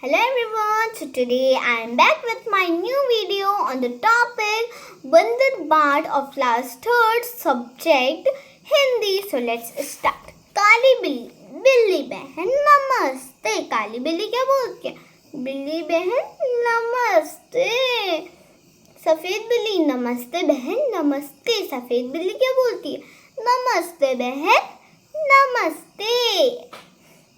Hello everyone, so today I am back with my new video on the topic Bandar Bard of class 3rd subject Hindi. So let's start. काली बिल्ली, बिल्ली बहन नमस्ते. काली बिल्ली क्या बोलती है? बिल्ली बहन नमस्ते. सफेद बिल्ली नमस्ते बहन नमस्ते. सफेद बिल्ली क्या बोलती है? नमस्ते बहन नमस्ते.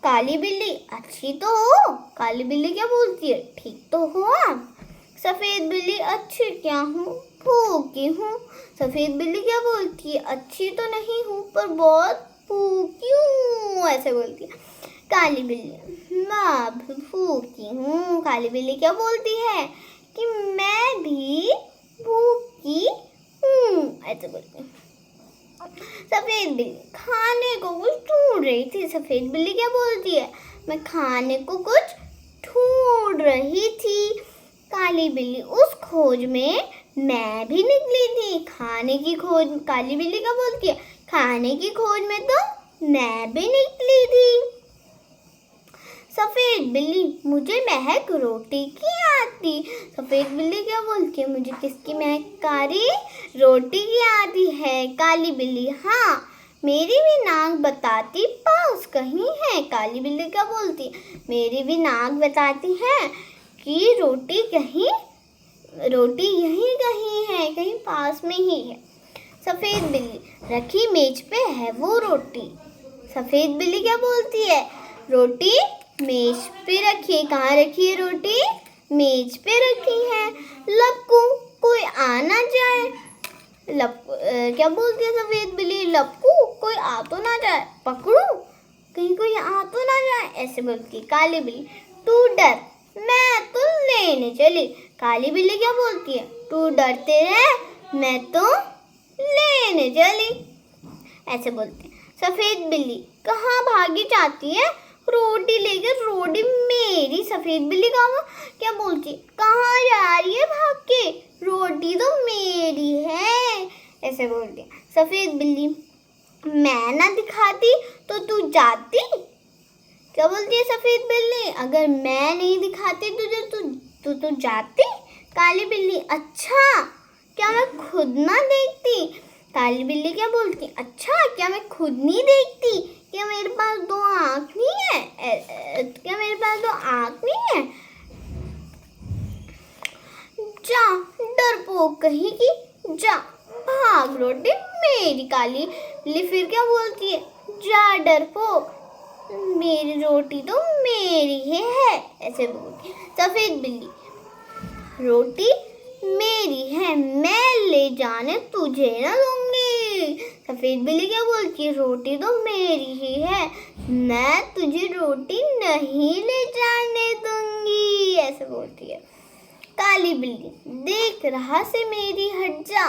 काली बिल्ली अच्छी तो हो. काली बिल्ली क्या बोलती है? ठीक तो हो आप. सफेद बिल्ली अच्छी क्या हूँ, भूखी हूँ. सफेद बिल्ली क्या बोलती है? अच्छी तो नहीं हूँ पर बहुत भूखी हूँ, ऐसे बोलती है. काली बिल्ली मैं भूखी हूँ. काली बिल्ली क्या बोलती है? कि मैं भी भूखी हूँ, ऐसे बोलती है. सफेद बिल्ली खाने को कुछ ढूंढ रही थी. सफेद बिल्ली क्या बोलती है? मैं खाने को कुछ ढूंढ रही थी. काली बिल्ली उस खोज में मैं भी निकली थी. खाने की खोज. काली बिल्ली क्या बोलती है? खाने की खोज में तो मैं भी निकली थी. सफेद बिल्ली मुझे महक रोटी की आती. सफेद बिल्ली क्या बोलती है? मुझे किसकी महक आ रही? रोटी की आती है. काली बिल्ली हाँ मेरी भी नाक बताती पास कहीं है. काली बिल्ली क्या बोलती है? मेरी भी नाक बताती है कि रोटी यहीं कहीं है, कहीं पास में ही है. सफेद बिल्ली रखी मेज पे है वो रोटी. सफेद बिल्ली क्या बोलती है? रोटी मेज पे रखी है. कहाँ रखी है रोटी? मेज पे रखी है. लपकू कोई आ ना जाए. क्या बोलती है सफेद बिल्ली? लपकू कोई आ तो ना जाए. पकड़ू कहीं कोई आ तो ना जाए, ऐसे बोलती है. काली बिल्ली तू डर मैं तो लेने चली. काली बिल्ली क्या बोलती है? तू डरते रहे मैं तो लेने चली, ऐसे बोलती है. सफेद बिल्ली कहाँ भागी जाती है? रोटी लेकर. रोटी मेरी. सफेद बिल्ली क्या बोलती है? कहाँ जा रही है भाग के? रोटी तो मेरी है, ऐसे बोलती है. सफेद बिल्ली मैं ना दिखाती तो तू जाती. क्या बोलती है सफेद बिल्ली? अगर मैं नहीं दिखाती तुझे तू जाती. काली बिल्ली अच्छा क्या मैं खुद ना देखती. काली बिल्ली क्या बोलती? अच्छा क्या मैं खुद नहीं देखती? क्या मेरे पास दो आँख नहीं है? क्या मेरे पास दो आँख नहीं है? जा डरपोक कहीं की जा भाग रोटी मेरी. काली बिल्ली फिर क्या बोलती है? जा डरपोक मेरी रोटी तो मेरी ही है, ऐसे बोलती है. सफेद बिल्ली रोटी मेरी है मैं ले जाने तुझे ना दूंगी. सफेद बिल्ली क्या बोलती है? रोटी तो मेरी ही है मैं तुझे रोटी नहीं ले जाने दूंगी, ऐसे बोलती है. काली बिल्ली देख रहा से मेरी हट जा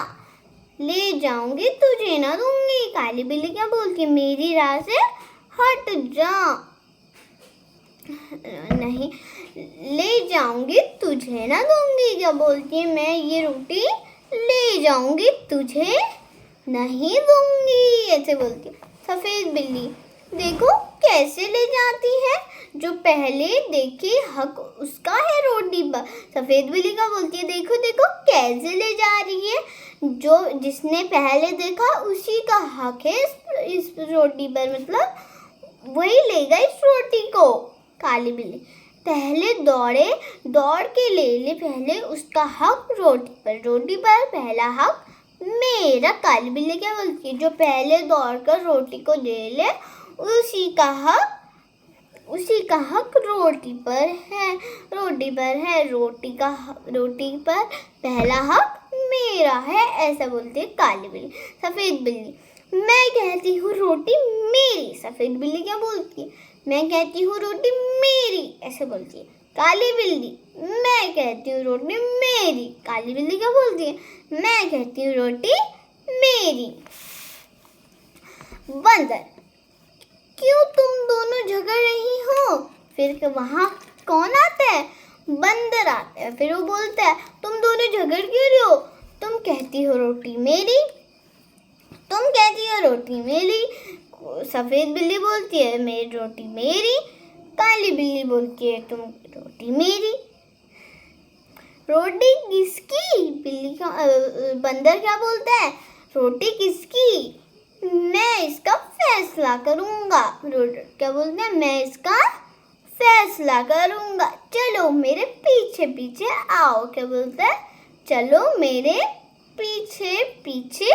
ले जाऊंगी तुझे ना दूंगी. काली बिल्ली क्या बोलती है? मेरी राह से हट जा नहीं ले जाऊंगी तुझे ना दूंगी. क्या बोलती है? मैं ये रोटी ले जाऊंगी तुझे नहीं दूंगी, ऐसे बोलती है. सफेद बिल्ली देखो कैसे ले जाती है. जो पहले देखे हक उसका है रोटी पर. सफेद बिल्ली क्या बोलती है? देखो देखो कैसे ले जा रही है. जो जिसने पहले देखा उसी का हक है इस रोटी पर, मतलब वही लेगा इस रोटी को. काली बिल्ली पहले दौड़ के ले पहले उसका हक रोटी पर पहला हक मेरा. काली बिल्ली क्या बोलती है? जो पहले दौड़कर रोटी को ले ले उसी का हक रोटी पर है. रोटी पर पहला हक मेरा है, ऐसा बोलती है काली बिल्ली. सफेद बिल्ली मैं कहती हूँ रोटी मेरी. सफेद बिल्ली क्या बोलती है? मैं कहती हूँ रोटी मेरी, ऐसे बोलती है. काली बिल्ली मैं कहती हूँ रोटी मेरी. काली बिल्ली क्या बोलती है? मैं कहती हूँ रोटी मेरी. बंदर क्यों तुम दोनों झगड़ रही हो? फिर वहाँ कौन आता है? बंदर आता है. फिर वो बोलता है तुम दोनों झगड़ क्यों रही हो? तुम कहती हो रोटी मेरी. सफेद बिल्ली बोलती है मेरी रोटी मेरी. काली बिल्ली बोलती है तुम रोटी रोटी मेरी। रोटी किसकी? बंदर क्या बोलता है? रोटी किसकी? मैं इसका फैसला करूंगा। क्या बोलते हैं? मैं इसका फैसला करूंगा। चलो मेरे पीछे पीछे आओ। क्या बोलता है? चलो मेरे पीछे पीछे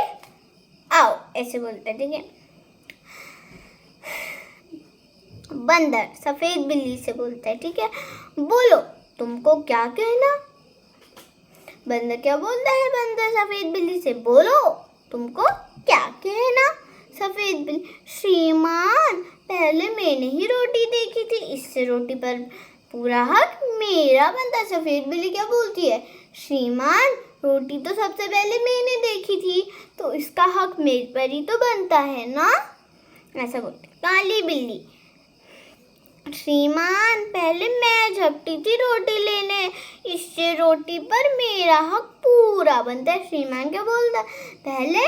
आओ, ऐसे बोलते हैं। ठीक है। बंदर सफेद बिल्ली से बोलता है। ठीक है, बोलो तुमको क्या कहना? बंदर क्या बोलता है? बंदर सफेद बिल्ली से, बोलो तुमको क्या कहना? सफेद बिल्ली, श्रीमान पहले मैंने ही रोटी देखी थी, इससे रोटी पर पूरा हक मेरा बनता। सफेद बिल्ली क्या बोलती है? श्रीमान रोटी तो सबसे पहले मैंने देखी थी, तो इसका हक मेरे पर ही तो बनता है ना, ऐसा बोलती। काली बिल्ली, श्रीमान पहले मैं झपटी थी रोटी लेने, इससे रोटी पर मेरा हक पूरा बनता है। श्रीमान क्या बोलता है? पहले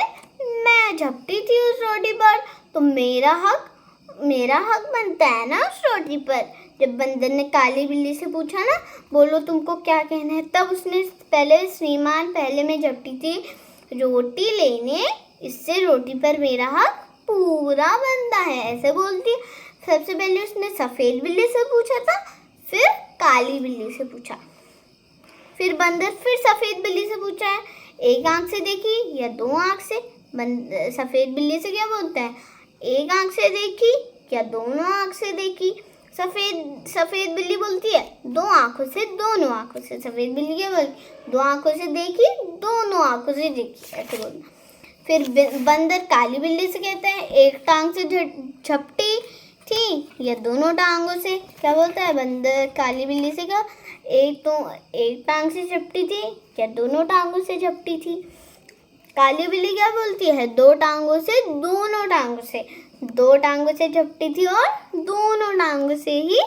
मैं झपटी थी उस रोटी पर, तो मेरा हक बनता है ना उस रोटी पर। जब बंदर ने काली बिल्ली से पूछा ना, बोलो तुमको क्या कहना है, तब उसने पहले, श्रीमान पहले मैं झपटी थी रोटी लेने, इससे रोटी पर मेरा हक पूरा बनता है, ऐसे बोलती है। सबसे पहले उसने सफेद बिल्ली से पूछा था, फिर काली बिल्ली से पूछा, फिर बंदर फिर सफेद बिल्ली से पूछा है, एक आंख से देखी या दो आंख से? सफेद बिल्ली से क्या बोलता है? एक आंख से देखी या दोनों आंख से देखी? सफेद बिल्ली बोलती है दो आंखों से, दोनों आंखों से। सफेद बिल्ली क्या बोलती? दो आंखों से देखी, दोनों आंखों से देखी, ऐसे बोलना। फिर बंदर काली बिल्ली से कहता है, एक टांग से झपटी थी या दोनों टांगों से? क्या बोलता है बंदर काली बिल्ली से? क्या एक टांग से झपटी थी या दोनों टांगों से झपटी थी? काली बिल्ली क्या बोलती है? दो टांगों से, दोनों टांगों से। दो टांगों से झपटी थी और दोनों टांगों से ही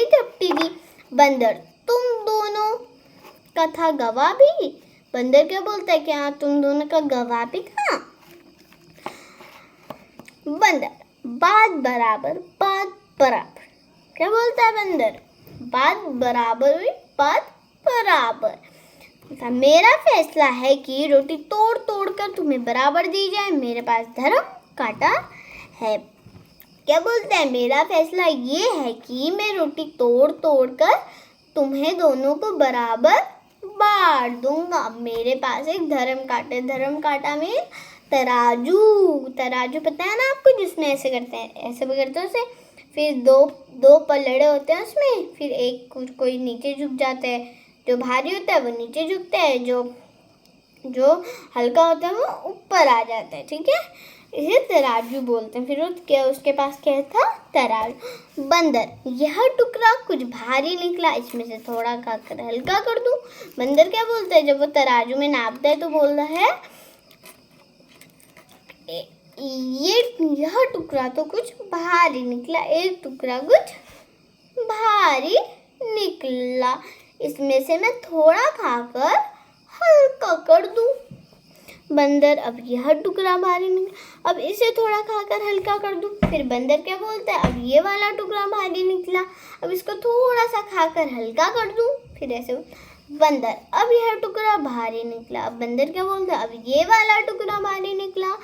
झपटी थी। बंदर, तुम दोनों का था गवाह भी? बंदर क्या बोलता है? क्या तुम दोनों का गवाह भी था? बंदर, बात बराबर बात बराबर। क्या बोलता है बंदर? बात बराबर हुई बात बराबर। मेरा फैसला है कि रोटी तोड़ तोड़ कर तुम्हें बराबर दी जाए, मेरे पास धर्म काटा है। क्या बोलता है? मेरा फैसला ये है कि मैं रोटी तोड़ तोड़ कर तुम्हें दोनों को बराबर बांट दूंगा। मेरे पास एक धर्म काटा में तराजू पता है ना आपको, जिसमें ऐसे करते हैं, ऐसे भी करते हैं उसे। फिर दो पलड़े होते हैं उसमें, फिर एक कोई नीचे झुक जाता है, जो भारी होता है वो नीचे झुकता है, जो हल्का होता है वो ऊपर आ जाता है। ठीक है, इसे तराजू बोलते हैं। फिर उसके पास क्या था? तराजू। बंदर, यह टुकड़ा कुछ भारी निकला, इसमें से थोड़ा खाकर हल्का कर दूं। बंदर क्या बोलता है? जब वो तराजू में नापता है तो बोलता है, यह टुकड़ा तो कुछ भारी निकला, एक टुकड़ा कुछ भारी निकला, इसमें से मैं थोड़ा खाकर हल्का कर दूं। बंदर, अब यह टुकड़ा भारी निकला, अब इसे थोड़ा खाकर हल्का कर दूं। फिर बंदर क्या बोलता है? अब ये वाला टुकड़ा भारी निकला, अब इसको थोड़ा सा खाकर हल्का कर दूं। फिर ऐसे बंदर, अब यह टुकड़ा भारी निकला, अब बंदर क्या बोलता है? अब ये वाला टुकड़ा भारी निकला।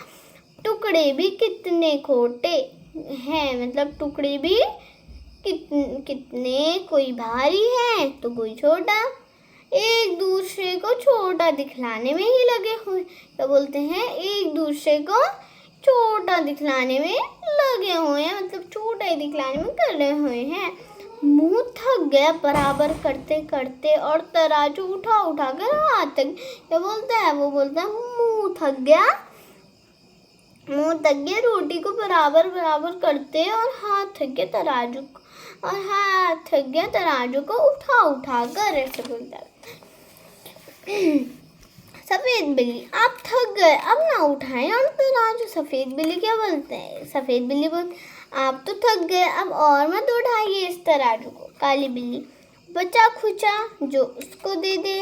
टुकड़े भी कितने खोटे हैं, मतलब टुकड़े भी कितने, कोई भारी है तो कोई छोटा, एक दूसरे को छोटा दिखलाने में ही लगे हुए। क्या बोलते हैं? एक दूसरे को छोटा दिखलाने में लगे हुए हैं, मतलब छोटा ही दिखलाने में कर रहे हुए हैं। मुंह थक गया बराबर करते करते, और तराजू उठा कर हाथ तक। क्या बोलता है? वो बोलता है मुंह थक गया रोटी को बराबर करते, और हाथ थक गया तराजू को उठा कर, ऐसे बोलता है। सफेद बिल्ली, आप थक गए, अब ना उठाएं और तराजू। सफेद बिल्ली क्या बोलते हैं? सफेद बिल्ली बोलती, आप तो थक गए, अब और मत उठाइए इस तराजू को। काली बिल्ली, बचा खुचा जो उसको दे दे,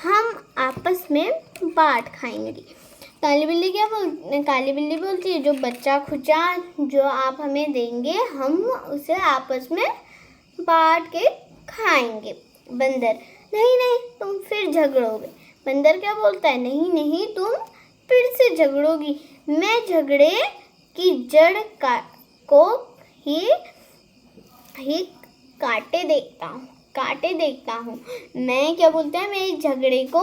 हम आपस में बांट खाएंगे। काली बिल्ली बोलती है, जो बच्चा खुचा जो आप हमें देंगे, हम उसे आपस में बांट के खाएंगे। बंदर, नहीं नहीं तुम फिर झगड़ोगे। बंदर क्या बोलता है, नहीं नहीं तुम फिर से झगड़ोगी, मैं झगड़े की जड़ को ही काटे देखता हूँ। मैं क्या बोलता है, मैं इस झगड़े को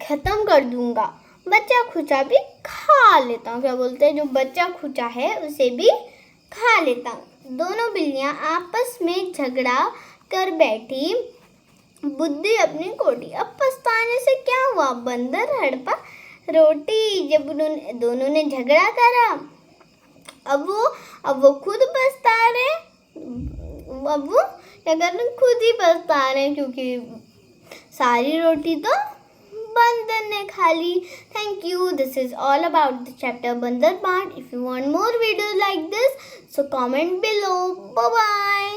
खत्म कर दूंगा। बच्चा खुचा भी खा लेता हूँ। क्या बोलते हैं, जो बच्चा खुचा है उसे भी खा लेता हूँ। दोनों बिल्लियाँ आपस में झगड़ा कर बैठी, बुद्धि अपनी कोठी। अब पछताने से क्या हुआ, बंदर हड़पा रोटी। जब दोनों ने झगड़ा करा, अब वो खुद पछता रहे। अब वो क्या कर रहे, खुद ही पछता रहे, क्योंकि सारी रोटी तो बंदर ने खा ली। Thank you. This is all about the chapter Bandar Band. If you want more videos like this, so comment below. Bye bye.